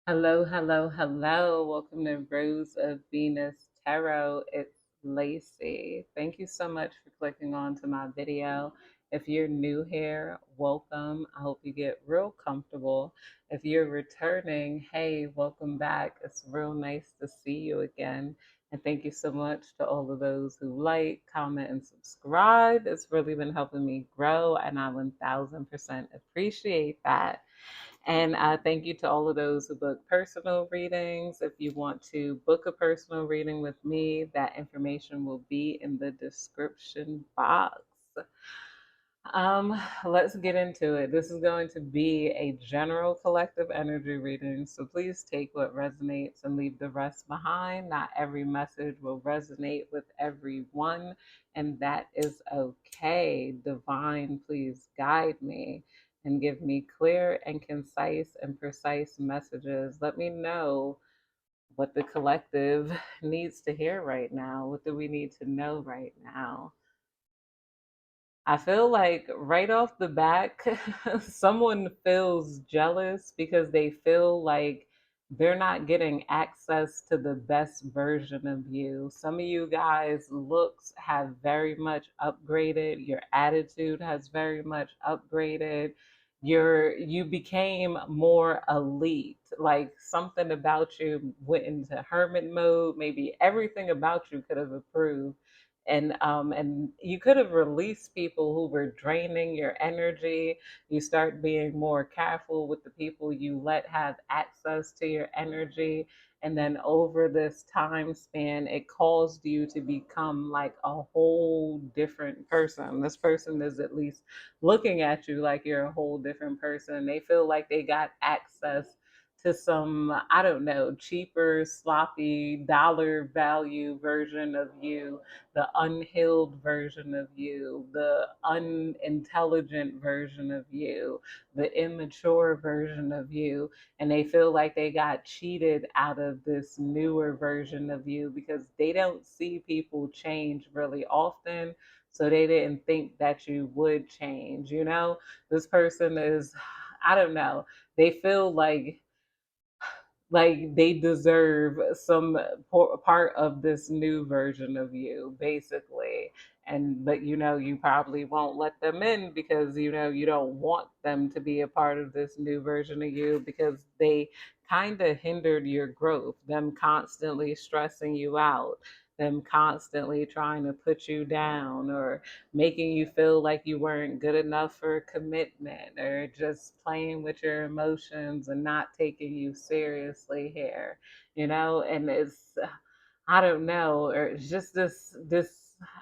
Hello, hello, hello. Welcome to Rose of Venus Tarot. It's Lacey. Thank you so much for clicking on to my video. If you're new here, welcome. I hope you get real comfortable. If you're returning, hey, welcome back. It's real nice to see you again. And thank you so much to all of those who like, comment, and subscribe. It's really been helping me grow, and I 1000% appreciate that. And thank you to all of those who book personal readings. If you want to book a personal reading with me, that information will be in the description box. Let's get into it. This is going to be a general collective energy reading, so please take what resonates and leave the rest behind. Not every message will resonate with everyone, and that is okay. Divine, please guide me and give me clear and concise and precise messages. Let me know what the collective needs to hear right now. What do we need to know right now? I feel like right off the back, someone feels jealous because they feel like they're not getting access to the best version of you. Some of you guys' looks have very much upgraded, your attitude has very much upgraded. You became more elite. Like something about you went into hermit mode. Maybe everything about you could have improved, and you could have released people who were draining your energy. You start being more careful with the people you let have access to your energy, and then over this time span it caused you to become like a whole different person. This person is at least looking at you like you're a whole different person. They feel like they got access to some, I don't know, cheaper, sloppy, dollar value version of you, the unhealed version of you, the unintelligent version of you, the immature version of you. And they feel like they got cheated out of this newer version of you because they don't see people change really often. So they didn't think that you would change. This person is, I don't know, they feel like they deserve some part of this new version of you, basically. And but you probably won't let them in because you don't want them to be a part of this new version of you because they kind of hindered your growth, them constantly stressing you out, them constantly trying to put you down, or making you feel like you weren't good enough for commitment, or just playing with your emotions and not taking you seriously here, and it's, I don't know, or it's just this,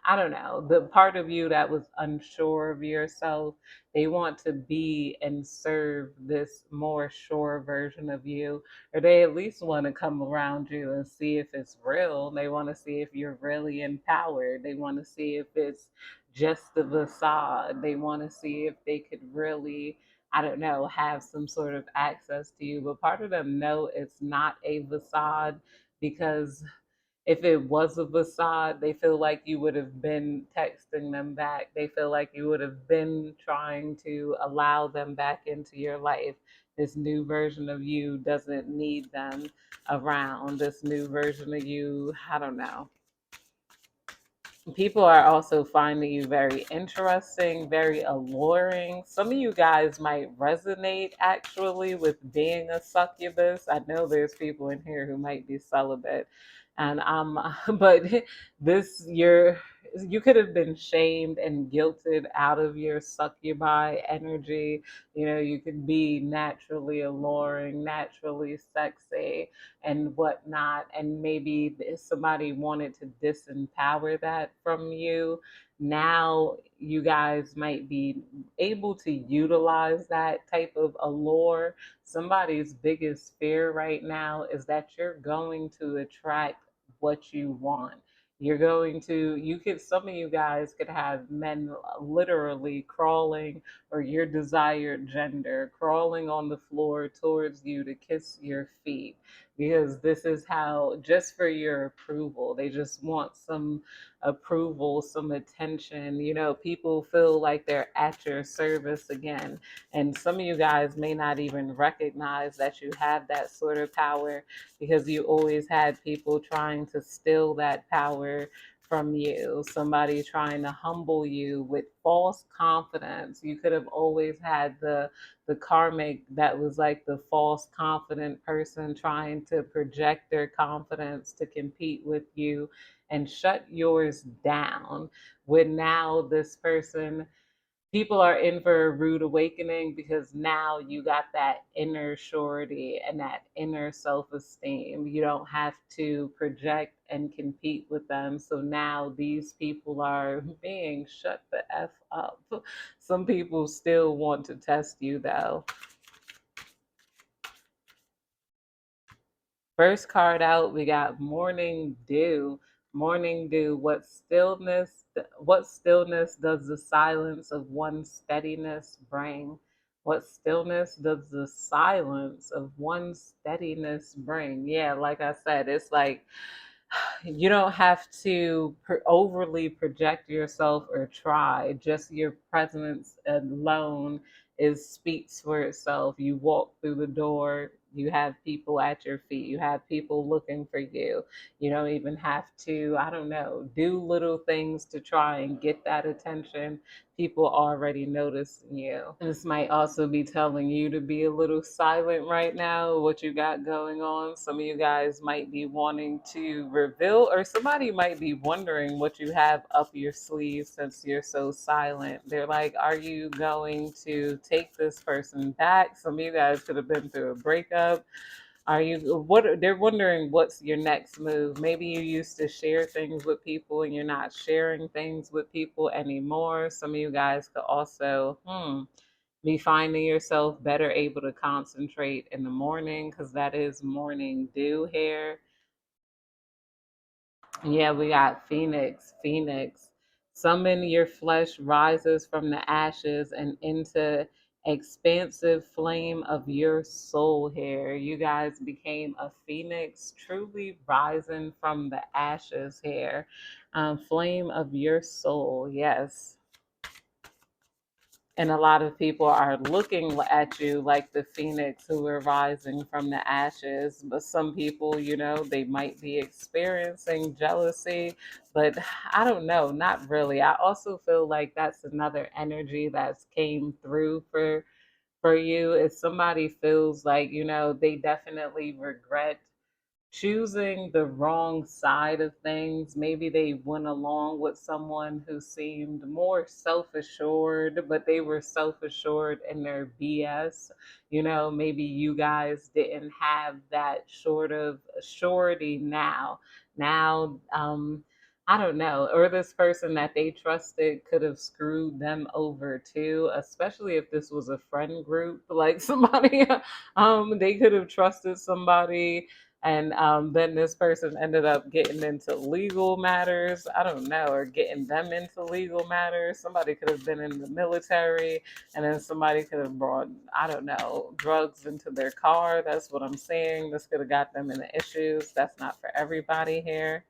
I don't know, the part of you that was unsure of yourself. They want to be and serve this more sure version of you, or they at least want to come around you and see if it's real. They want to see if you're really empowered. They want to see if it's just the facade. They want to see if they could really, I don't know, have some sort of access to you. But part of them know it's not a facade because if it was a facade, they feel like you would have been texting them back. They feel like you would have been trying to allow them back into your life. This new version of you doesn't need them around. This new version of you, I don't know. People are also finding you very interesting, very alluring. Some of you guys might resonate actually with being a succubus. I know there's people in here who might be celibate, and but you could have been shamed and guilted out of your succubi energy. You could be naturally alluring, naturally sexy, and whatnot. And maybe if somebody wanted to disempower that from you, now you guys might be able to utilize that type of allure. Somebody's biggest fear right now is that you're going to attract what you want. Some of you guys could have men literally crawling, or your desired gender crawling on the floor towards you to kiss your feet. because this is how, just for your approval, they just want some approval, some attention. You know, people feel like they're at your service again. And some of you guys may not even recognize that you have that sort of power because you always had people trying to steal that power from you, somebody trying to humble you with false confidence. You could have always had the karmic that was like the false confident person trying to project their confidence to compete with you and shut yours down. When now this person, people are in for a rude awakening because now you got that inner surety and that inner self-esteem. You don't have to project and compete with them. So now these people are being shut the F up. Some people still want to test you though. First card out, we got Morning Dew. Morning Dew, what stillness does the silence of one steadiness bring? What stillness does the silence of one steadiness bring? Yeah, like I said, it's like you don't have to overly project yourself or try. Just your presence alone is speaks for itself. You walk through the door, you have people at your feet, you have people looking for you. You don't even have to, I don't know, do little things to try and get that attention. People already noticing you. This might also be telling you to be a little silent right now, what you got going on. Some of you guys might be wanting to reveal, or somebody might be wondering what you have up your sleeve since you're so silent. They're like, are you going to take this person back? Some of you guys could have been through a breakup. Are you, what, they're wondering what's your next move. Maybe you used to share things with people and you're not sharing things with people anymore. Some of you guys could also be finding yourself better able to concentrate in the morning because that is morning dew here. Yeah, we got Phoenix. Phoenix. Summon your flesh rises from the ashes and into expansive flame of your soul here. You guys became a phoenix, truly rising from the ashes here. Flame of your soul, yes. And a lot of people are looking at you like the phoenix who are rising from the ashes. But some people, you know, they might be experiencing jealousy, but I don't know, not really. I also feel like that's another energy that's came through for you. If somebody feels like, you know, they definitely regret choosing the wrong side of things. Maybe they went along with someone who seemed more self assured, but they were self assured in their BS. You know, maybe you guys didn't have that sort of surety now. Now, I don't know, or this person that they trusted could have screwed them over too, especially if this was a friend group, like somebody, they could have trusted somebody and then this person ended up getting into legal matters. I don't know, or getting them into legal matters. Somebody could have been in the military, and then somebody could have brought, I don't know, drugs into their car. That's what I'm saying. This could have got them into issues. That's not for everybody here.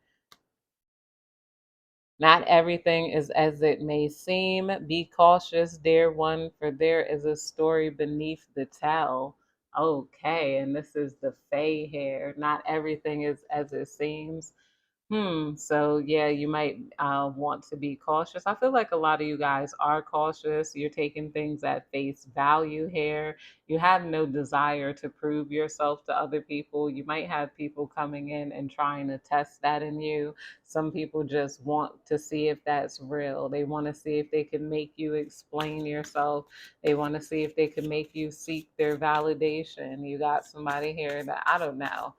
Not everything is as it may seem. Be cautious, dear one, for there is a story beneath the tell. Okay, and this is the Fae here. Not everything is as it seems. So yeah, you might want to be cautious. I feel like a lot of you guys are cautious. You're taking things at face value here. You have no desire to prove yourself to other people. You might have people coming in and trying to test that in you. Some people just want to see if that's real. They want to see if they can make you explain yourself. They want to see if they can make you seek their validation. You got somebody here that I don't know.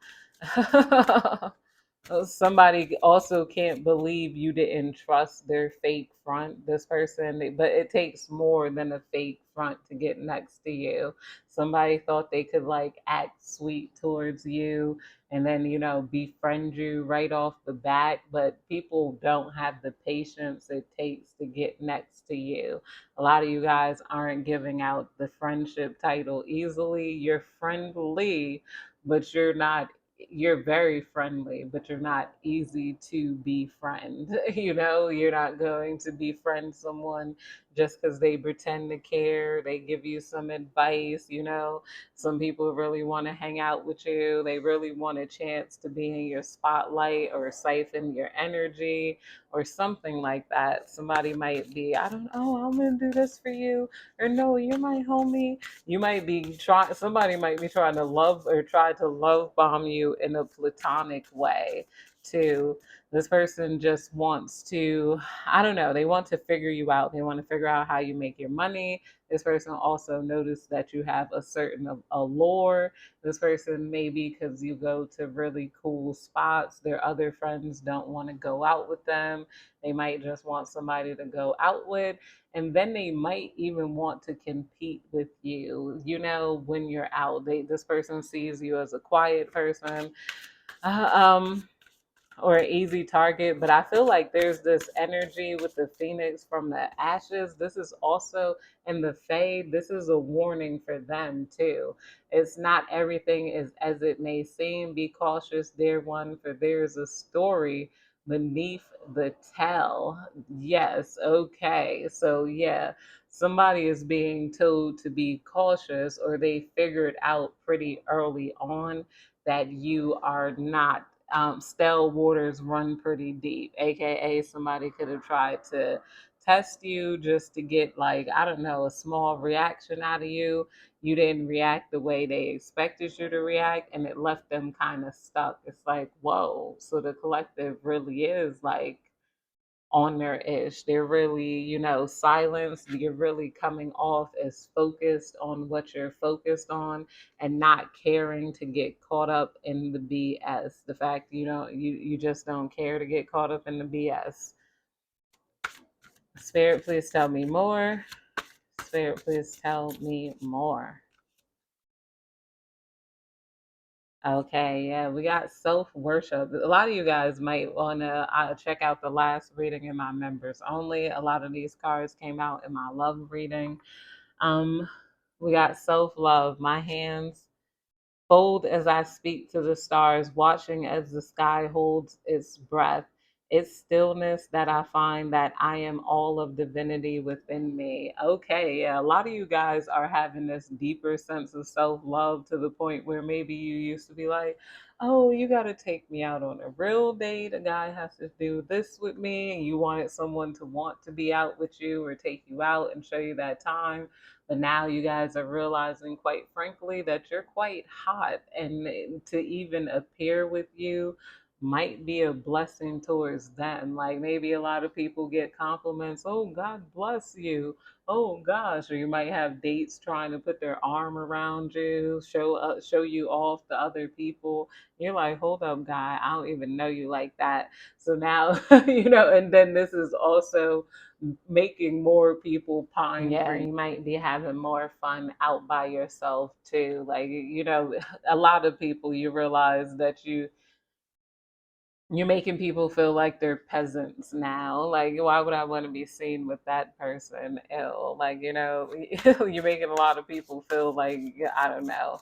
Somebody also can't believe you didn't trust their fake front, this person, but it takes more than a fake front to get next to you. Somebody thought they could like act sweet towards you and then, you know, befriend you right off the bat, but people don't have the patience it takes to get next to you. A lot of you guys aren't giving out the friendship title easily. You're friendly, but you're not you're very friendly, but you're not easy to befriend. You're not going to befriend someone just because they pretend to care. They give you some advice. Some people really want to hang out with you. They really want a chance to be in your spotlight or siphon your energy or something like that. Somebody might be, I don't know, I'm going to do this for you. Or no, you're my homie. Somebody might be trying to love or try to love bomb you in a platonic way too. This person just wants to, I don't know, they want to figure you out. They want to figure out how you make your money. This person also noticed that you have a certain allure. This person, maybe because you go to really cool spots, their other friends don't want to go out with them. They might just want somebody to go out with, and then they might even want to compete with you. When you're out, this person sees you as a quiet person. Uh, um, or an easy target, but I feel like there's this energy with the phoenix from the ashes. This is also in the fade. This is a warning for them too. It's not everything is as it may seem. Be cautious, dear one, for there's a story beneath the tell. Yes, okay. So yeah, somebody is being told to be cautious, or they figured out pretty early on that you are not, stale waters run pretty deep, aka somebody could have tried to test you just to get, like, I don't know, a small reaction out of you. You didn't react the way they expected you to react, and it left them kind of stuck. It's like, whoa, so the collective really is like on their ish. They're really, silenced. You're really coming off as focused on what you're focused on and not caring to get caught up in the BS. The fact you just don't care to get caught up in the BS. Spirit, please tell me more. Spirit, please tell me more. Okay, yeah, we got self worship. A lot of you guys might want to check out the last reading in my members only. A lot of these cards came out in my love reading. Um, we got self love. My hands fold as I speak to the stars, watching as the sky holds its breath. It's stillness that I find that I am all of divinity within me. Okay, yeah, a lot of you guys are having this deeper sense of self love to the point where maybe you used to be like, oh, you got to take me out on a real date. A guy has to do this with me. And you wanted someone to want to be out with you or take you out and show you that time, but now you guys are realizing, quite frankly, that you're quite hot. And to even appear with you might be a blessing towards them. Like maybe a lot of people get compliments. Oh, God bless you. Oh gosh, or you might have dates trying to put their arm around you, show you off to other people. You're like, hold up, guy, I don't even know you like that. So now, and then this is also making more people pine. Yeah, for you. Might be having more fun out by yourself too. Like, a lot of people, you realize that you're making people feel like they're peasants now. Like, why would I want to be seen with that person? Ill. Like, you're making a lot of people feel like, I don't know,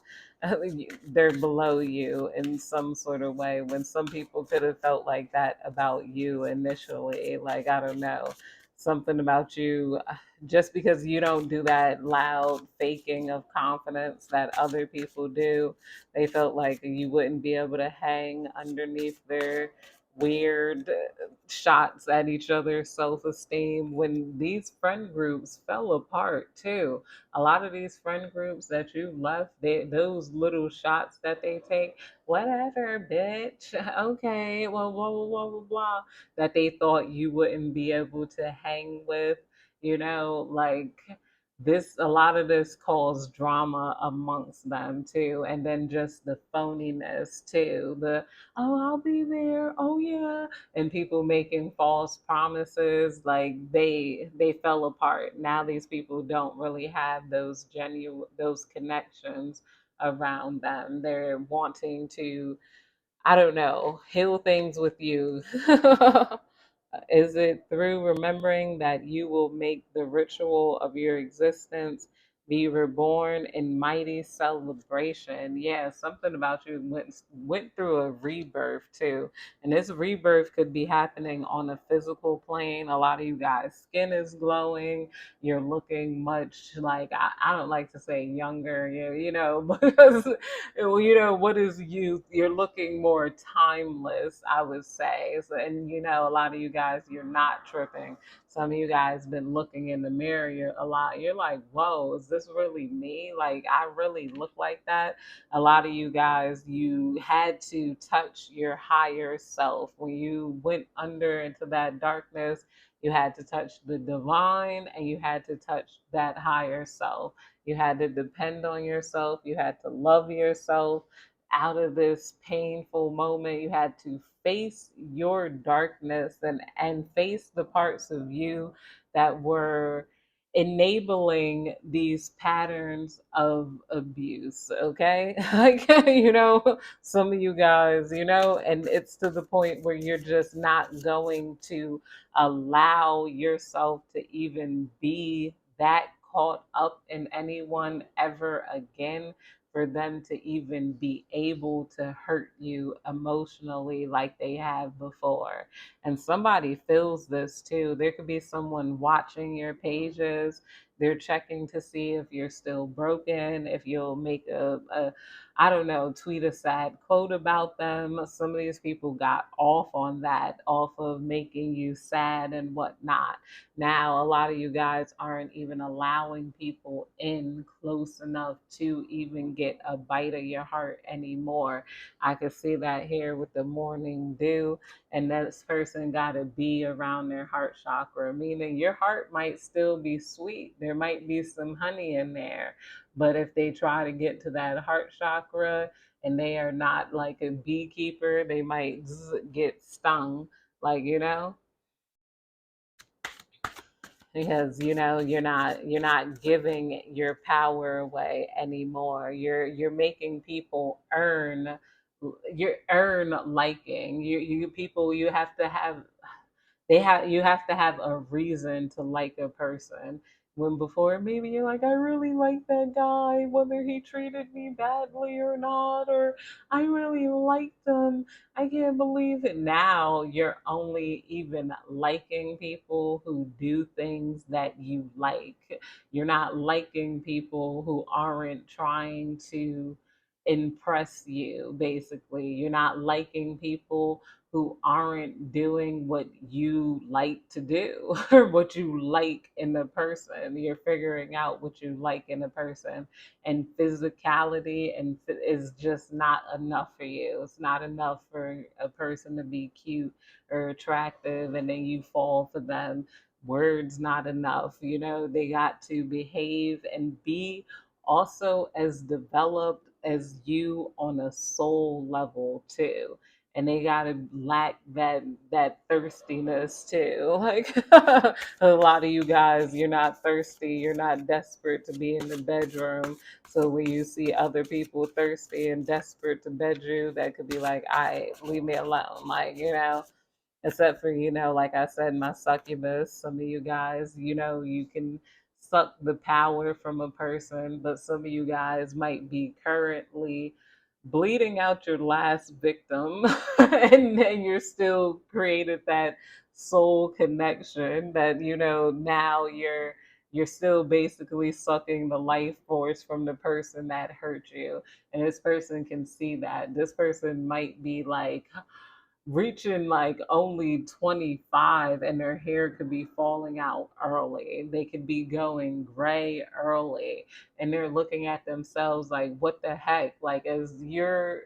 they're below you in some sort of way, when some people could have felt like that about you initially. Like, I don't know, something about you, just because you don't do that loud faking of confidence that other people do, they felt like you wouldn't be able to hang underneath their weird shots at each other's self esteem when these friend groups fell apart, too. A lot of these friend groups that you left, those little shots that they take, whatever, bitch. Okay, well, blah, blah, blah, blah, blah, that they thought you wouldn't be able to hang with, like a lot of this caused drama amongst them too, and then just the phoniness too, oh, I'll be there, oh yeah, and people making false promises. Like they fell apart. Now these people don't really have those connections around them. They're wanting to, I don't know, heal things with you. Is it through remembering that you will make the ritual of your existence be reborn in mighty celebration. Yeah, something about you went through a rebirth too. And this rebirth could be happening on a physical plane. A lot of you guys' skin is glowing. You're looking much like, I don't like to say younger, because what is youth? You're looking more timeless, I would say. So, and a lot of you guys, you're not tripping. Some of you guys been looking in the mirror a lot. You're like, whoa, is this really me? Like, I really look like that. A lot of you guys, you had to touch your higher self. When you went under into that darkness, you had to touch the divine and you had to touch that higher self. You had to depend on yourself. You had to love yourself out of this painful moment. You had to face your darkness and face the parts of you that were enabling these patterns of abuse. Okay. Like, some of you guys, and it's to the point where you're just not going to allow yourself to even be that caught up in anyone ever again, for them to even be able to hurt you emotionally like they have before. And somebody feels this too. There could be someone watching your pages. They're checking to see if you're still broken, if you'll make a I don't know, tweet a sad quote about them. Some of these people got off on that, off of making you sad and whatnot. Now, a lot of you guys aren't even allowing people in close enough to even get a bite of your heart anymore. I could see that here with the morning dew, and this person got to be around their heart chakra, meaning your heart might still be sweet. There might be some honey in there, but if they try to get to that heart chakra and they are not like a beekeeper, they might get stung, like, because you're not giving your power away anymore. You're making people earn liking. You people, you have to have you have to have a reason to like a person. When before, maybe you're like, I really like that guy, whether he treated me badly or not, or I really liked him. I can't believe it. Now you're only even liking people who do things that you like. You're not liking people who aren't trying to impress you, basically. You're not liking people who aren't doing what you like to do or what you like in a person. You're figuring out what you like in a person, and physicality is just not enough for you. It's not enough for a person to be cute or attractive and then you fall for them. Words not enough. They got to behave and be also as developed as you on a soul level too, and they gotta lack that thirstiness too. Like, a lot of you guys, you're not thirsty, you're not desperate to be in the bedroom. So when you see other people thirsty and desperate to bed you, that could be like, I leave me alone. Like, except for, like I said, my succubus. Some of you guys, you can suck the power from a person, but some of you guys might be currently bleeding out your last victim and then you're still created that soul connection that, now you're still basically sucking the life force from the person that hurt you. And this person can see that. This person might be like reaching like only 25 and their hair could be falling out early. They could be going gray early, and they're looking at themselves like, what the heck? Like, as you're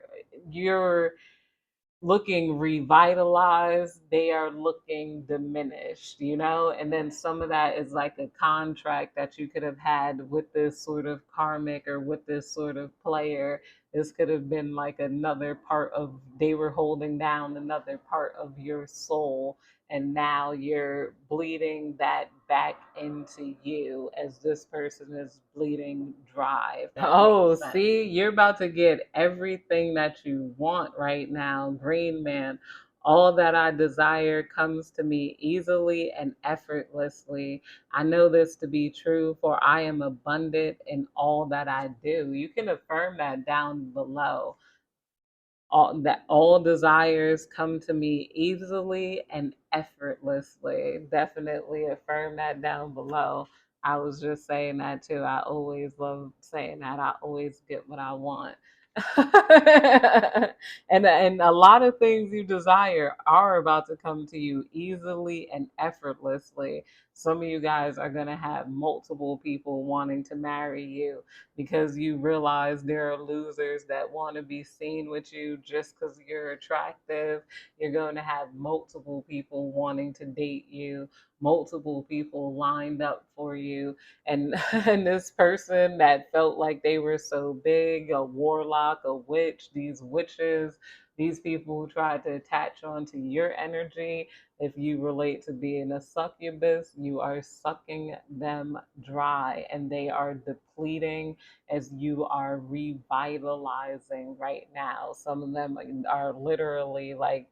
looking revitalized, they are looking diminished, and then some of that is like a contract that you could have had with this sort of karmic or with this sort of player. This could have been like another part of, they were holding down another part of your soul, and now you're bleeding that back into you as this person is bleeding dry. Oh, see, you're about to get everything that you want right now, Green Man. All that I desire comes to me easily and effortlessly. I know this to be true, for I am abundant in all that I do. You can affirm that down below. All desires come to me easily and effortlessly. Definitely affirm that down below. I was just saying that too. I always love saying that. I always get what I want. And a lot of things you desire are about to come to you easily and effortlessly. Some of you guys are going to have multiple people wanting to marry you because you realize there are losers that want to be seen with you just because you're attractive. You're going to have multiple people wanting to date you, multiple people lined up for you. And, and this person that felt like they were so big, a warlock, a witch, these witches, these people who tried to attach onto your energy. If you relate to being a succubus, you are sucking them dry and they are depleting as you are revitalizing right now. Some of them are literally like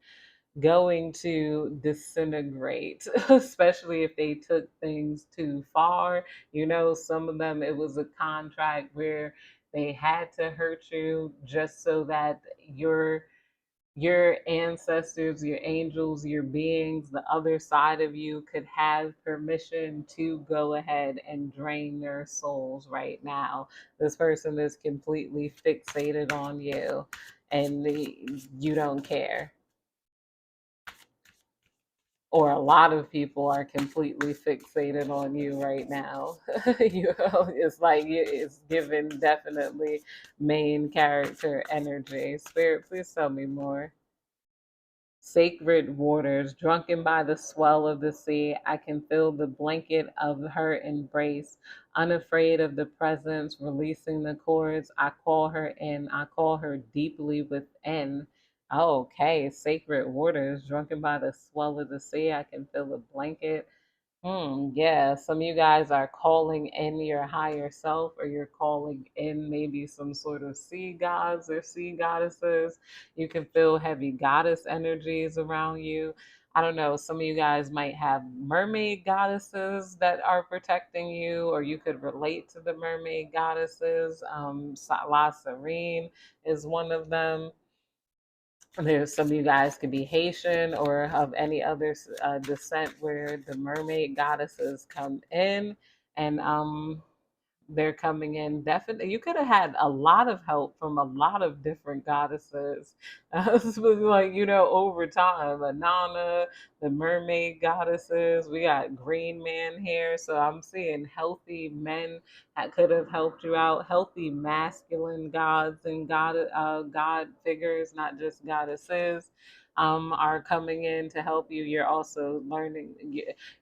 going to disintegrate, especially if they took things too far. You know, some of them, it was a contract where they had to hurt you just so that your ancestors, your angels, your beings, the other side of you could have permission to go ahead and drain their souls right now. This person is completely fixated on you and you don't care. Or a lot of people are completely fixated on you right now. You know, it's like it's given definitely main character energy. Spirit, please tell me more. Sacred waters, drunken by the swell of the sea, I can feel the blanket of her embrace. Unafraid of the presence, releasing the cords, I call her in, I call her deeply within. Okay, sacred waters, drunken by the swell of the sea, I can feel the blanket. Yeah, some of you guys are calling in your higher self, or you're calling in maybe some sort of sea gods or sea goddesses. You can feel heavy goddess energies around you. I don't know, some of you guys might have mermaid goddesses that are protecting you, or you could relate to the mermaid goddesses. La Serene is one of them. There's some of you guys could be Haitian or of any other descent where the mermaid goddesses come in, and they're coming in. Definitely, you could have had a lot of help from a lot of different goddesses. This was like, you know, over time, Anana, the mermaid goddesses. We got Green Man here, so I'm seeing healthy men that could have helped you out. Healthy masculine gods and god figures, not just goddesses. Are coming in to help you. You're also learning.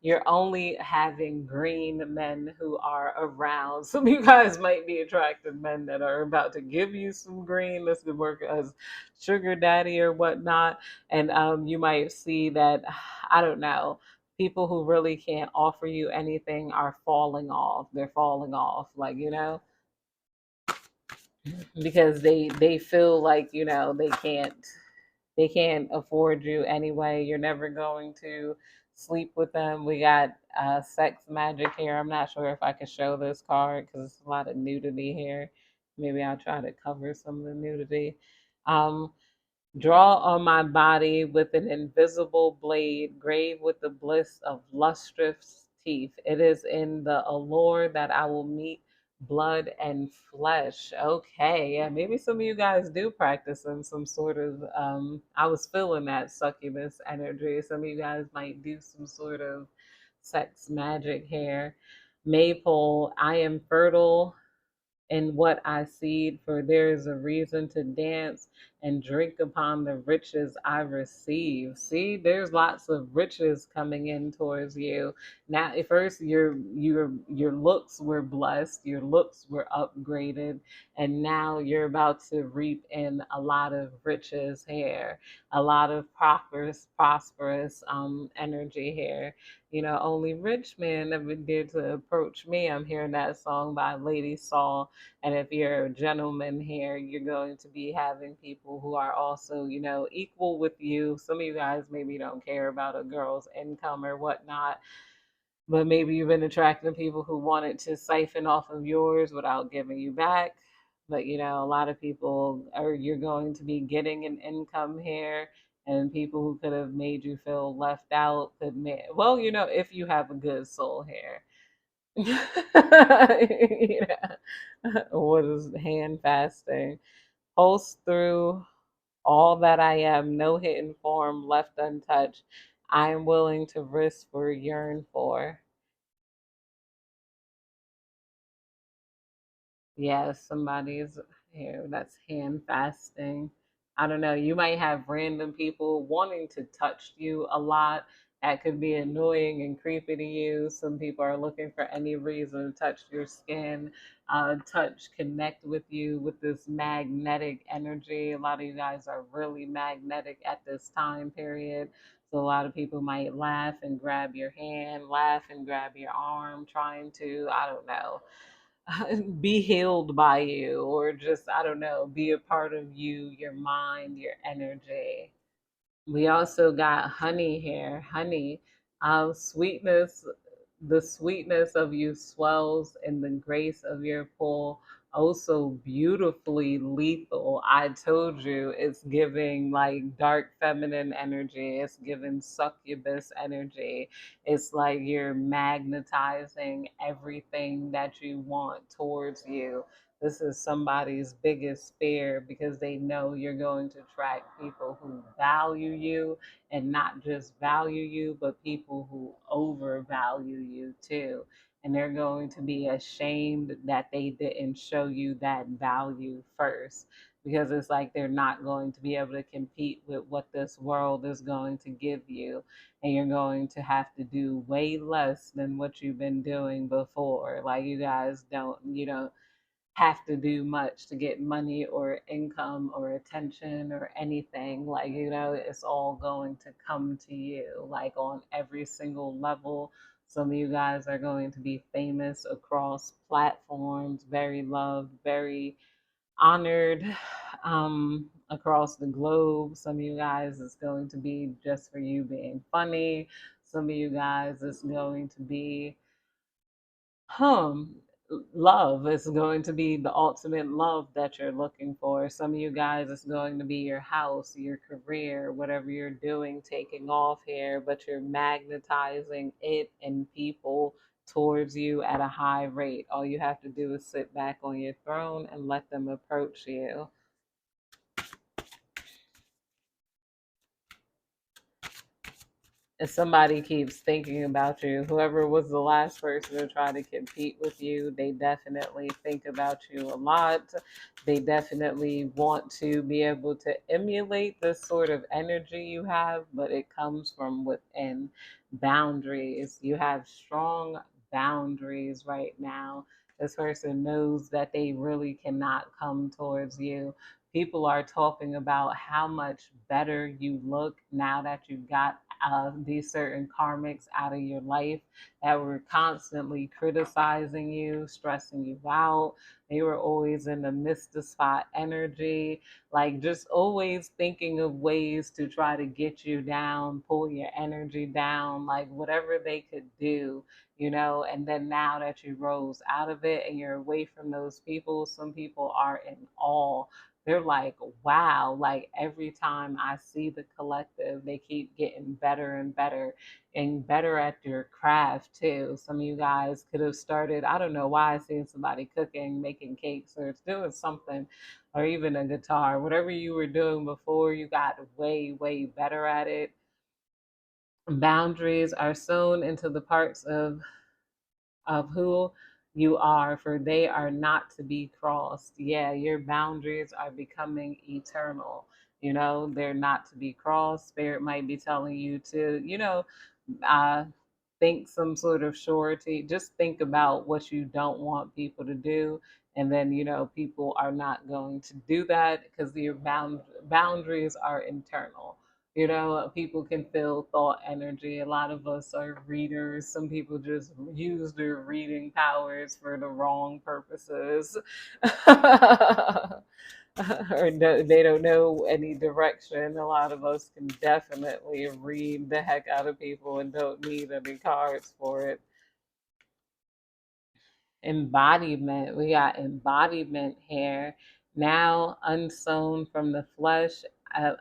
You're only having green men who are around. Some of you guys might be attracted men that are about to give you some green. This could work as sugar daddy or whatnot. And you might see that, I don't know, people who really can't offer you anything are falling off. They're falling off, like, you know, because they feel like, you know, they can't afford you anyway. You're never going to sleep with them. We got sex magic here. I'm not sure if I can show this card because it's a lot of nudity here. Maybe I'll try to cover some of the nudity. Um, Draw on my body with an invisible blade, grave with the bliss of lustrous teeth. It is in the allure that I will meet blood and flesh. Okay, yeah, maybe some of you guys do practice in some sort of. I was feeling that succubus energy. Some of you guys might do some sort of sex magic here. Maypole, I am fertile in what I seed, for there is a reason to dance and drink upon the riches I receive. See, there's lots of riches coming in towards you. Now, at first your looks were blessed, your looks were upgraded, and now you're about to reap in a lot of riches here, a lot of prosperous energy here. You know, only rich men never dare to approach me. I'm hearing that song by Lady Saul. And if you're a gentleman here, you're going to be having people people who are also, equal with you. Some of you guys maybe don't care about a girl's income or whatnot, but maybe you've been attracting people who wanted to siphon off of yours without giving you back. But a lot of people are, you're going to be getting an income here, and people who could have made you feel left out could make, well, if you have a good soul here. What is hand fasting? Pulse through all that I am, no hidden form left untouched. I am willing to risk for, yearn for. Yeah, somebody's here that's hand fasting. I don't know. You might have random people wanting to touch you a lot. That could be annoying and creepy to you. Some people are looking for any reason to touch your skin, connect with you with this magnetic energy. A lot of you guys are really magnetic at this time period. So a lot of people might laugh and grab your hand, laugh and grab your arm, trying to, I don't know, be healed by you, or just, I don't know, be a part of you, your mind, your energy. We also got honey here. Honey, sweetness, the sweetness of you swells in the grace of your pull. Also beautifully lethal. I told you it's giving like dark feminine energy. It's giving succubus energy. It's like you're magnetizing everything that you want towards you. This is somebody's biggest fear because they know you're going to attract people who value you, and not just value you, but people who overvalue you too. And they're going to be ashamed that they didn't show you that value first, because it's like they're not going to be able to compete with what this world is going to give you. And you're going to have to do way less than what you've been doing before. Like, you guys don't, have to do much to get money or income or attention or anything. Like, it's all going to come to you, like on every single level. Some of you guys are going to be famous across platforms, very loved, very honored, across the globe. Some of you guys is going to be just for you being funny. Some of you guys is going to be hum love is going to be the ultimate love that you're looking for. Some of you guys, it's going to be your house, your career, whatever you're doing taking off here, but you're magnetizing it and people towards you at a high rate. All you have to do is sit back on your throne and let them approach you. If somebody keeps thinking about you, whoever was the last person to try to compete with you, they definitely think about you a lot. They definitely want to be able to emulate this sort of energy you have, but it comes from within. Boundaries. You have strong boundaries right now. This person knows that they really cannot come towards you. People are talking about how much better you look now that you got these certain karmics out of your life that were constantly criticizing you, stressing you out. They were always in the miss the spot energy, like just always thinking of ways to try to get you down, pull your energy down, like whatever they could do. And then now that you rose out of it and you're away from those people, some people are in awe. They're like, wow, like every time I see the collective, they keep getting better and better, and better at your craft too. Some of you guys could have started, I don't know why I seen somebody cooking, making cakes, or doing something, or even a guitar. Whatever you were doing before, you got way, way better at it. Boundaries are sewn into the parts of who you are, for they are not to be crossed. Yeah, your boundaries are becoming eternal. They're not to be crossed. Spirit might be telling you to, uh, think some sort of surety. Just think about what you don't want people to do. And then, people are not going to do that because your boundaries are internal. You know, people can feel thought energy. A lot of us are readers. Some people just use their reading powers for the wrong purposes. Or no, they don't know any direction. A lot of us can definitely read the heck out of people and don't need any cards for it. Embodiment. We got embodiment here. Now unsown from the flesh,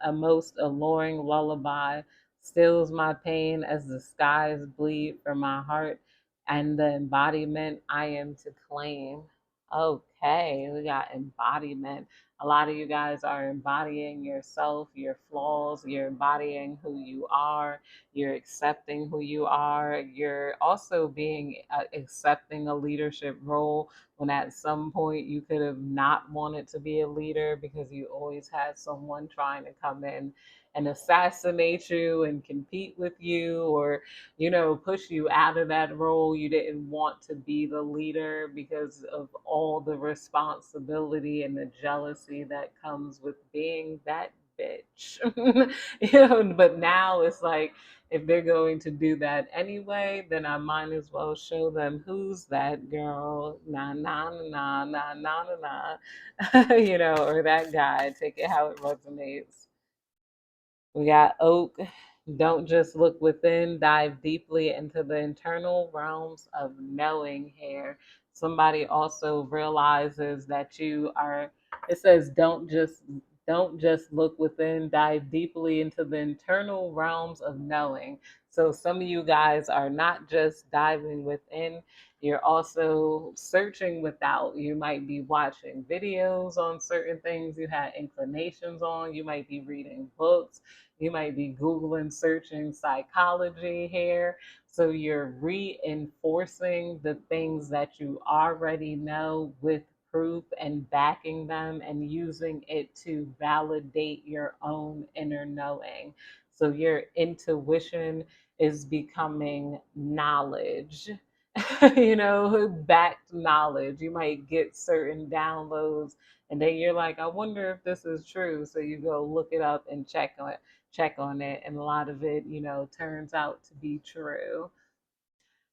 a most alluring lullaby stills my pain as the skies bleed for my heart and the embodiment I am to claim. Okay, we got embodiment. A lot of you guys are embodying yourself, your flaws, you're embodying who you are, you're accepting who you are, you're also being accepting a leadership role when at some point you could have not wanted to be a leader because you always had someone trying to come in and assassinate you and compete with you, or push you out of that role. You didn't want to be the leader because of all the responsibility and the jealousy that comes with being that bitch. But now it's like, if they're going to do that anyway, then I might as well show them who's that girl, nah, nah, nah, nah, nah, nah, nah, or that guy. Take it how it resonates. We got oak. Don't just look within, dive deeply into the internal realms of knowing here. Somebody also realizes that you are, it says don't just look within, dive deeply into the internal realms of knowing. So some of you guys are not just diving within, you're also searching without. You might be watching videos on certain things you had inclinations on. You might be reading books. You might be Googling, searching psychology here. So you're reinforcing the things that you already know with proof and backing them and using it to validate your own inner knowing. So your intuition is becoming knowledge. Backed knowledge. You might get certain downloads and then you're like, I wonder if this is true. So you go look it up and check on it, and a lot of it turns out to be true.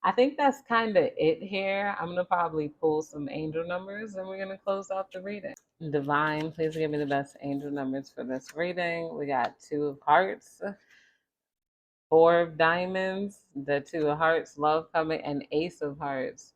I think that's kind of it here. I'm gonna probably pull some angel numbers and we're gonna close out the reading. Divine, please give me the best angel numbers for this reading. We got two of hearts, four of diamonds, the two of hearts, love coming, and ace of hearts.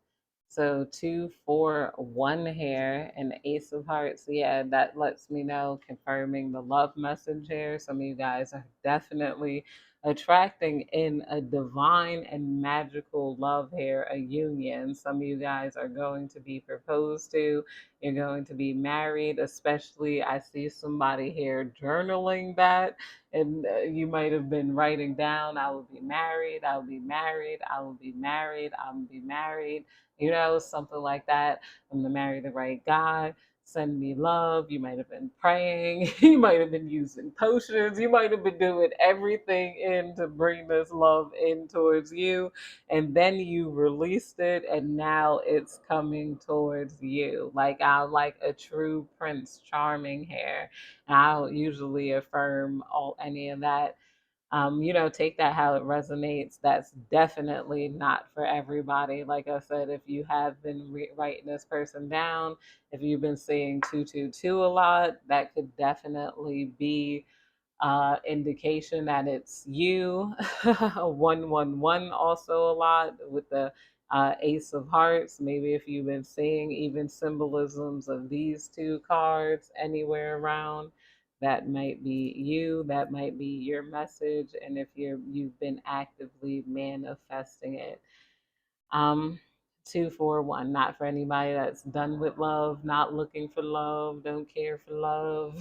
So 2, 4, 1 here, and the ace of hearts. Yeah, that lets me know, confirming the love message here. Some of you guys are definitely attracting in a divine and magical love here, a union. Some of you guys are going to be proposed to. You're going to be married, especially I see somebody here journaling that, and you might have been writing down, I will be married, I will be married, I will be married, I will be married, something like that. I'm going to marry the right guy. Send me love. You might have been praying. You might have been using potions. You might have been doing everything in to bring this love in towards you. And then you released it, and now it's coming towards you. Like, I'm like a true Prince Charming here. I don't usually affirm any of that. Take that how it resonates. That's definitely not for everybody. Like I said, if you have been writing this person down, if you've been saying 222 a lot, that could definitely be indication that it's you. 111 also a lot with the ace of hearts. Maybe if you've been seeing even symbolisms of these two cards anywhere around, that might be you, that might be your message. And if you've been actively manifesting it. um 2, 4, 1, not for anybody that's done with love, not looking for love, don't care for love.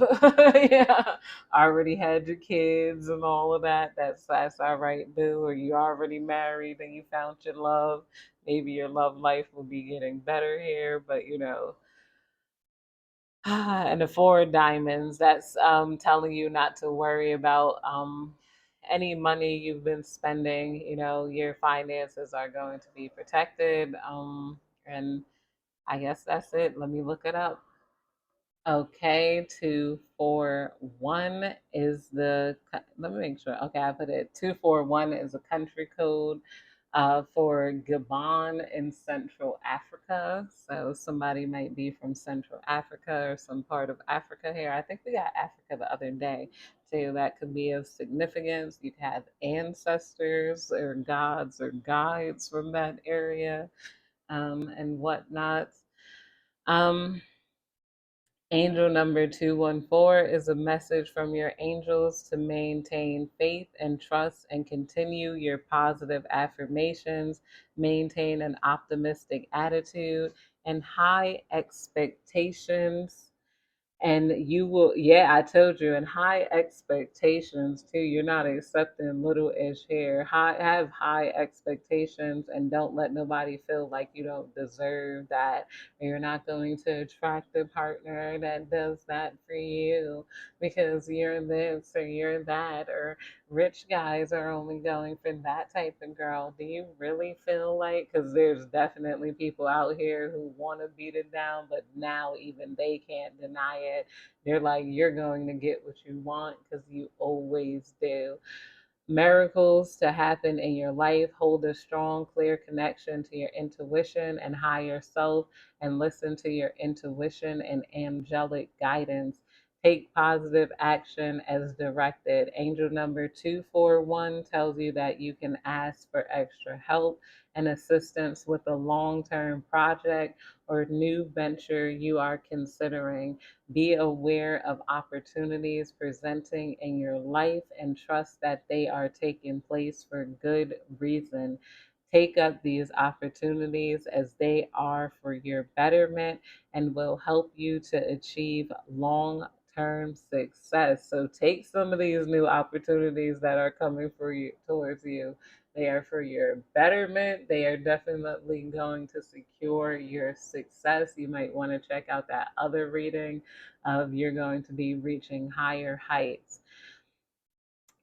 Yeah, already had your kids and all of that. That's all right, boo. Or you already married and you found your love. Maybe your love life will be getting better here, but and the four of diamonds, that's telling you not to worry about any money you've been spending. Your finances are going to be protected. And I guess that's it. Let me look it up. Okay, 241 is let me make sure. Okay, I put it 241 is a country code for Gabon in Central Africa. So somebody might be from Central Africa or some part of Africa here. I think we got Africa the other day too. That could be of significance. You could have ancestors or gods or guides from that area and whatnot. Um, Angel number 214 is a message from your angels to maintain faith and trust and continue your positive affirmations, maintain an optimistic attitude and high expectations, and you will, yeah, I told you, and high expectations too. You're not accepting little ish here. Have high expectations and don't let nobody feel like you don't deserve that, or you're not going to attract a partner that does that for you because you're this or you're that, or rich guys are only going for that type of girl. Do you really feel like, because there's definitely people out here who want to beat it down, but now even they can't deny it. They're like, you're going to get what you want because you always do. Miracles to happen in your life. Hold a strong, clear connection to your intuition and higher self, and listen to your intuition and angelic guidance. Take positive action as directed. Angel number 241 tells you that you can ask for extra help and assistance with a long term project or new venture you are considering. Be aware of opportunities presenting in your life and trust that they are taking place for good reason. Take up these opportunities as they are for your betterment and will help you to achieve long term success. So take some of these new opportunities that are coming for you towards you. They are for your betterment. They are definitely going to secure your success. You might want to check out that other reading of you're going to be reaching higher heights.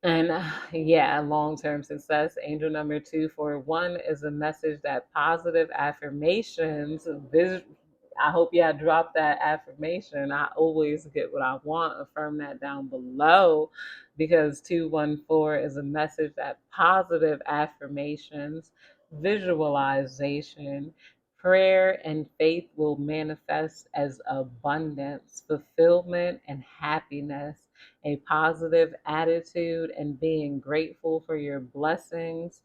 And yeah, long term success. Angel number 241 is a message that positive affirmations. I hope y'all drop that affirmation. I always get what I want. Affirm that down below, because 214 is a message that positive affirmations, visualization, prayer, and faith will manifest as abundance, fulfillment, and happiness. A positive attitude and being grateful for your blessings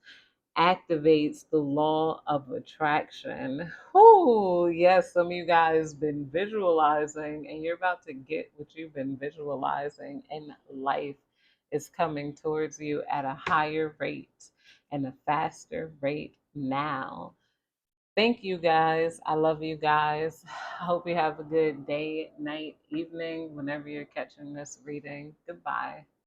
activates the law of attraction. Oh, yes, some of you guys been visualizing and you're about to get what you've been visualizing in life is coming towards you at a higher rate and a faster rate now. Thank you guys. I love you guys. I hope you have a good day, night, evening, whenever you're catching this reading. Goodbye.